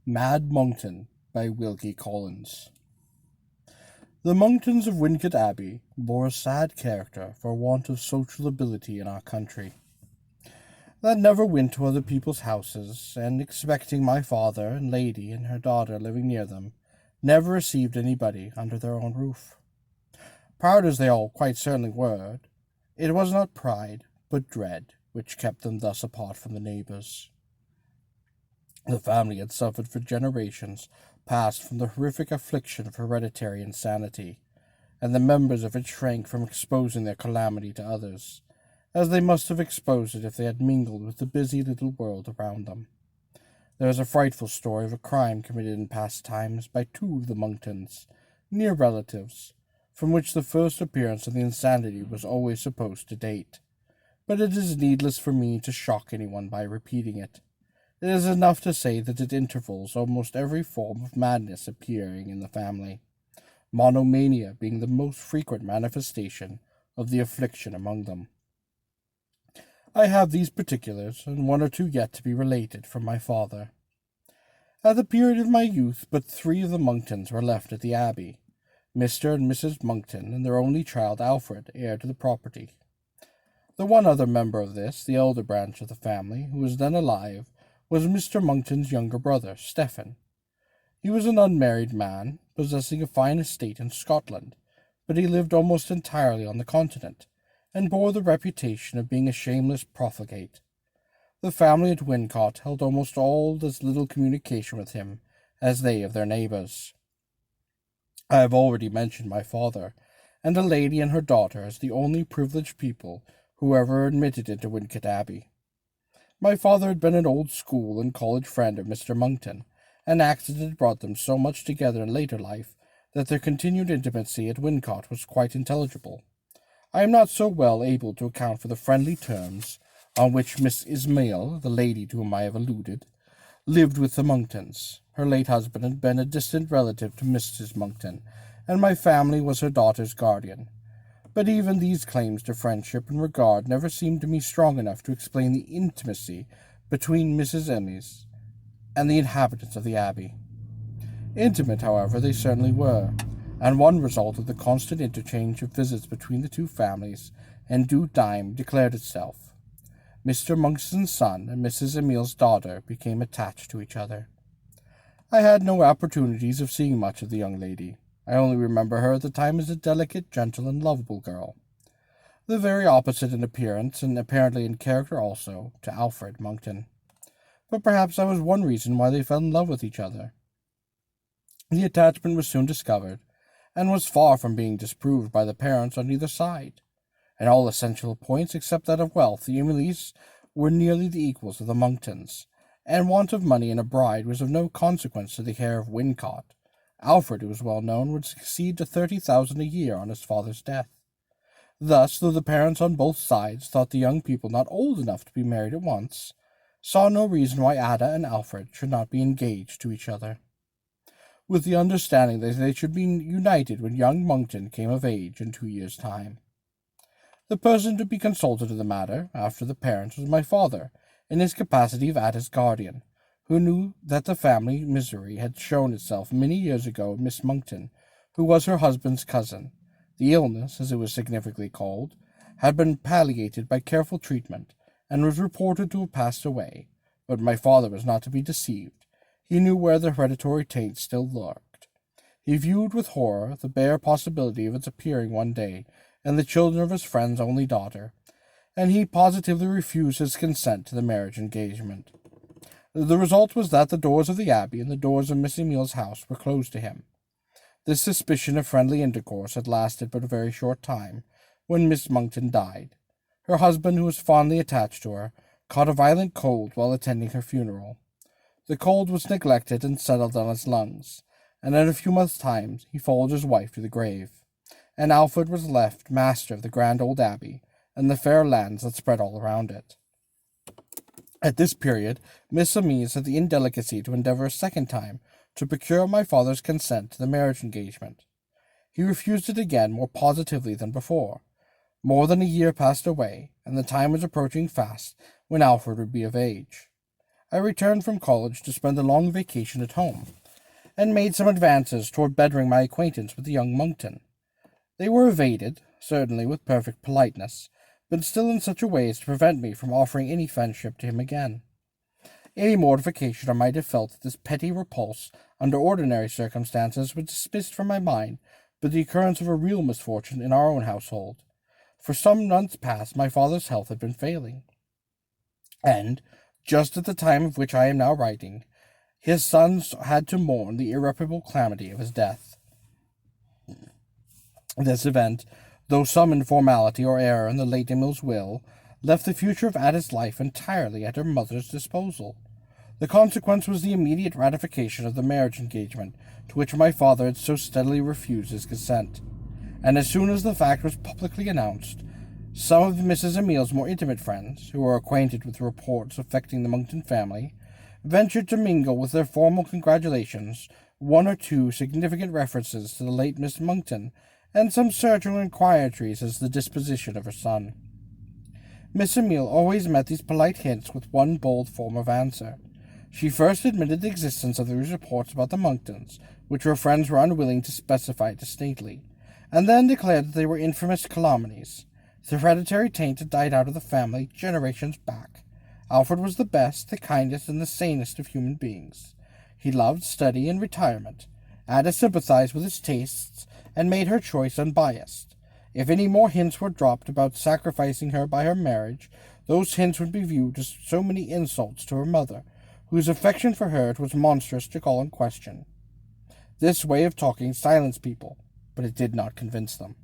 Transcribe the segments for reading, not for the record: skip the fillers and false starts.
Mad Monkton by Wilkie Collins. The Monktons of Wincot Abbey bore a sad character for want of social ability in our country. That never went to other people's houses, and expecting my father and lady and her daughter living near them, never received anybody under their own roof. Proud as they all quite certainly were, it was not pride, but dread, which kept them thus apart from the neighbours. The family had suffered for generations past from the horrific affliction of hereditary insanity, and the members of it shrank from exposing their calamity to others, as they must have exposed it if they had mingled with the busy little world around them. There is a frightful story of a crime committed in past times by two of the Monktons, near relatives, from which the first appearance of the insanity was always supposed to date. But it is needless for me to shock anyone by repeating it. It is enough to say that at intervals almost every form of madness appearing in the family, monomania being the most frequent manifestation of the affliction among them. I have these particulars, and one or two yet to be related, from my father. At the period of my youth but 3 of the Monktons were left at the Abbey, Mr. and Mrs. Monkton and their only child Alfred, heir to the property. The one other member of this, the elder branch of the family, who was then alive, was Mr. Monkton's younger brother, Stephen. He was an unmarried man, possessing a fine estate in Scotland, but he lived almost entirely on the continent, and bore the reputation of being a shameless profligate. The family at Wincot held almost all as little communication with him as they of their neighbours. I have already mentioned my father, and a lady and her daughter as the only privileged people who were ever admitted into Wincot Abbey. My father had been an old school and college friend of Mr. Monkton, and accident had brought them so much together in later life that their continued intimacy at Wincot was quite intelligible. I am not so well able to account for the friendly terms on which Miss Ismail, the lady to whom I have alluded, lived with the Monktons. Her late husband had been a distant relative to Mrs. Monkton, and my family was her daughter's guardian. But even these claims to friendship and regard never seemed to me strong enough to explain the intimacy between Mrs. Emmys and the inhabitants of the Abbey. Intimate, however, they certainly were, and one result of the constant interchange of visits between the two families in due time declared itself. Mr. Monkston's son and Mrs. Emile's daughter became attached to each other. I had no opportunities of seeing much of the young lady. I only remember her at the time as a delicate, gentle, and lovable girl, the very opposite in appearance, and apparently in character also, to Alfred Monkton. But perhaps that was one reason why they fell in love with each other. The attachment was soon discovered, and was far from being disproved by the parents on either side. In all essential points except that of wealth, the Emilys were nearly the equals of the Monktons, and want of money in a bride was of no consequence to the heir of Wincot. Alfred, it was well known, would succeed to 30,000 a year on his father's death. Thus, though the parents on both sides thought the young people not old enough to be married at once, saw no reason why Ada and Alfred should not be engaged to each other, with the understanding that they should be united when young Monkton came of age in 2 years' time. The person to be consulted in the matter, after the parents, was my father, in his capacity of Ada's guardian, who knew that the family misery had shown itself many years ago in Miss Monkton, who was her husband's cousin. The illness, as it was significantly called, had been palliated by careful treatment, and was reported to have passed away, but my father was not to be deceived. He knew where the hereditary taint still lurked. He viewed with horror the bare possibility of its appearing one day in the children of his friend's only daughter, and he positively refused his consent to the marriage engagement. The result was that the doors of the Abbey and the doors of Miss Emile's house were closed to him. This suspicion of friendly intercourse had lasted but a very short time, when Miss Monkton died. Her husband, who was fondly attached to her, caught a violent cold while attending her funeral. The cold was neglected and settled on his lungs, and in a few months' time he followed his wife to the grave, and Alfred was left master of the grand old Abbey and the fair lands that spread all around it. At this period, Miss Emilie had the indelicacy to endeavour a second time to procure my father's consent to the marriage engagement. He refused it again more positively than before. More than a year passed away, and the time was approaching fast when Alfred would be of age. I returned from college to spend a long vacation at home, and made some advances toward bettering my acquaintance with the young Monkton. They were evaded, certainly with perfect politeness, but still in such a way as to prevent me from offering any friendship to him again. Any mortification I might have felt at this petty repulse under ordinary circumstances was dismissed from my mind by the occurrence of a real misfortune in our own household. For some months past my father's health had been failing, and, just at the time of which I am now writing, his sons had to mourn the irreparable calamity of his death. This event, though some informality or error in the late Emil's will, left the future of Ada's life entirely at her mother's disposal. The consequence was the immediate ratification of the marriage engagement to which my father had so steadily refused his consent, and as soon as the fact was publicly announced, some of Mrs. Emil's more intimate friends, who were acquainted with reports affecting the Monkton family, ventured to mingle with their formal congratulations one or two significant references to the late Miss Monkton, and some searching inquiries as to the disposition of her son. Miss Emil always met these polite hints with one bold form of answer. She first admitted the existence of these reports about the Monktons, which her friends were unwilling to specify distinctly, and then declared that they were infamous calumnies. The hereditary taint had died out of the family generations back. Alfred was the best, the kindest, and the sanest of human beings. He loved study and retirement. Ada sympathized with his tastes, and made her choice unbiased. If any more hints were dropped about sacrificing her by her marriage, those hints would be viewed as so many insults to her mother, whose affection for her it was monstrous to call in question. This way of talking silenced people, but it did not convince them.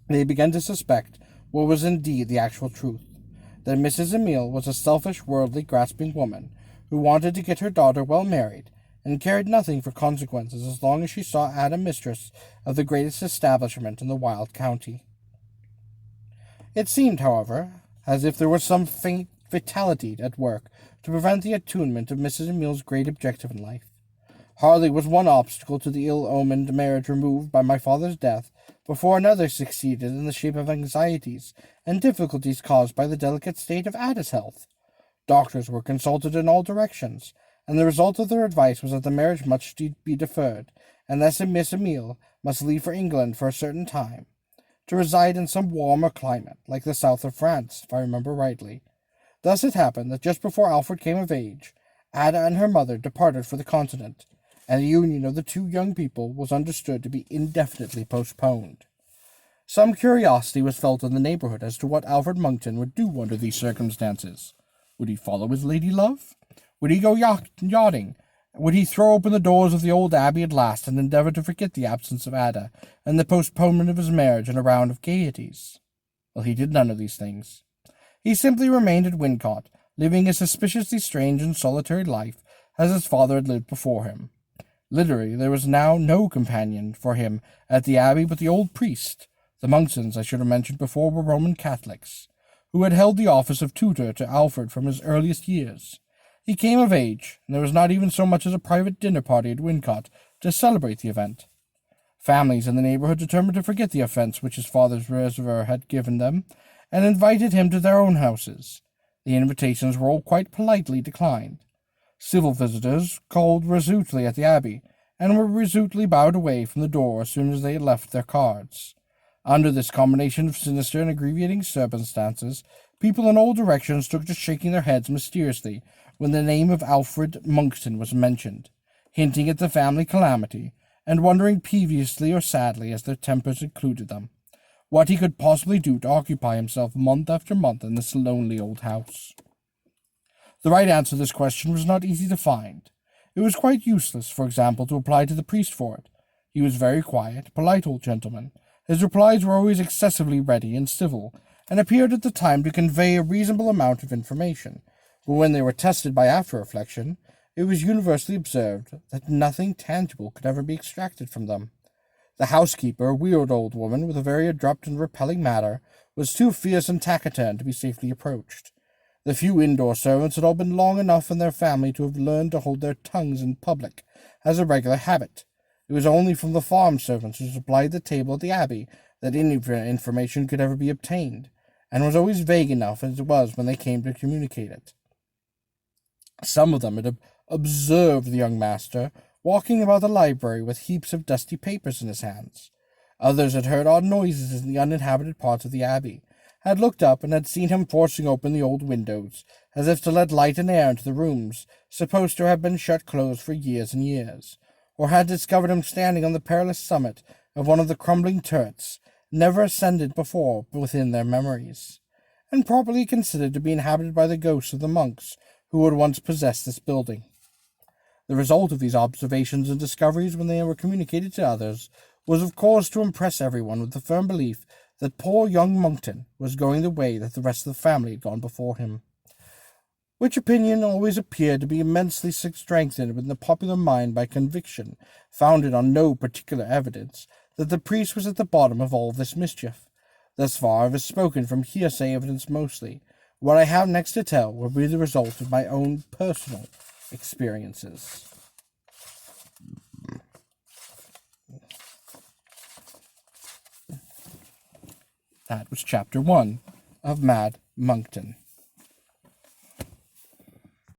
They began to suspect what was indeed the actual truth, that Mrs. Emil was a selfish, worldly, grasping woman, who wanted to get her daughter well married, and cared nothing for consequences as long as she saw Ada mistress of the greatest establishment in the wild county. It seemed, however, as if there was some faint fatality at work to prevent the attunement of Mrs. Emil's great objective in life. Hardly was one obstacle to the ill-omened marriage removed by my father's death before another succeeded in the shape of anxieties and difficulties caused by the delicate state of Ada's health. Doctors were consulted in all directions, and the result of their advice was that the marriage must be deferred, and that Miss Emil must leave for England for a certain time, to reside in some warmer climate, like the south of France, if I remember rightly. Thus it happened that just before Alfred came of age, Ada and her mother departed for the continent, and the union of the two young people was understood to be indefinitely postponed. Some curiosity was felt in the neighborhood as to what Alfred Monkton would do under these circumstances. Would he follow his lady-love? Would he go yachting? Would he throw open the doors of the old abbey at last and endeavor to forget the absence of Ada and the postponement of his marriage in a round of gaieties? Well, he did none of these things. He simply remained at Wincot, living a suspiciously strange and solitary life as his father had lived before him. Literally, there was now no companion for him at the abbey but the old priest. The Monktons, I should have mentioned before, were Roman Catholics, who had held the office of tutor to Alfred from his earliest years. He came of age, and there was not even so much as a private dinner party at Wincot to celebrate the event. Families in the neighborhood determined to forget the offense which his father's reservoir had given them, and invited him to their own houses. The invitations were all quite politely declined. Civil visitors called resolutely at the abbey, and were resolutely bowed away from the door as soon as they had left their cards. Under this combination of sinister and aggravating circumstances, people in all directions took to shaking their heads mysteriously when the name of Alfred Monkton was mentioned, hinting at the family calamity, and wondering peevishly or sadly, as their tempers included them, what he could possibly do to occupy himself month after month in this lonely old house. The right answer to this question was not easy to find. It was quite useless, for example, to apply to the priest for it. He was very quiet, polite old gentleman. His replies were always excessively ready and civil, and appeared at the time to convey a reasonable amount of information, but when they were tested by after-reflection, it was universally observed that nothing tangible could ever be extracted from them. The housekeeper, a weird old woman with a very abrupt and repelling manner, was too fierce and taciturn to be safely approached. The few indoor servants had all been long enough in their family to have learned to hold their tongues in public as a regular habit. It was only from the farm servants who supplied the table at the abbey that any information could ever be obtained, and was always vague enough as it was when they came to communicate it. Some of them had observed the young master walking about the library with heaps of dusty papers in his hands. Others had heard odd noises in the uninhabited parts of the abbey, had looked up and had seen him forcing open the old windows, as if to let light and air into the rooms supposed to have been shut closed for years and years, or had discovered him standing on the perilous summit of one of the crumbling turrets, never ascended before within their memories, and properly considered to be inhabited by the ghosts of the monks who had once possessed this building. The result of these observations and discoveries, when they were communicated to others, was of course to impress everyone with the firm belief that poor young Monkton was going the way that the rest of the family had gone before him, which opinion always appeared to be immensely strengthened in the popular mind by conviction, founded on no particular evidence, that the priest was at the bottom of all this mischief. Thus far I have spoken from hearsay evidence mostly. What I have next to tell will be the result of my own personal experiences. That was Chapter 1 of Mad Monkton.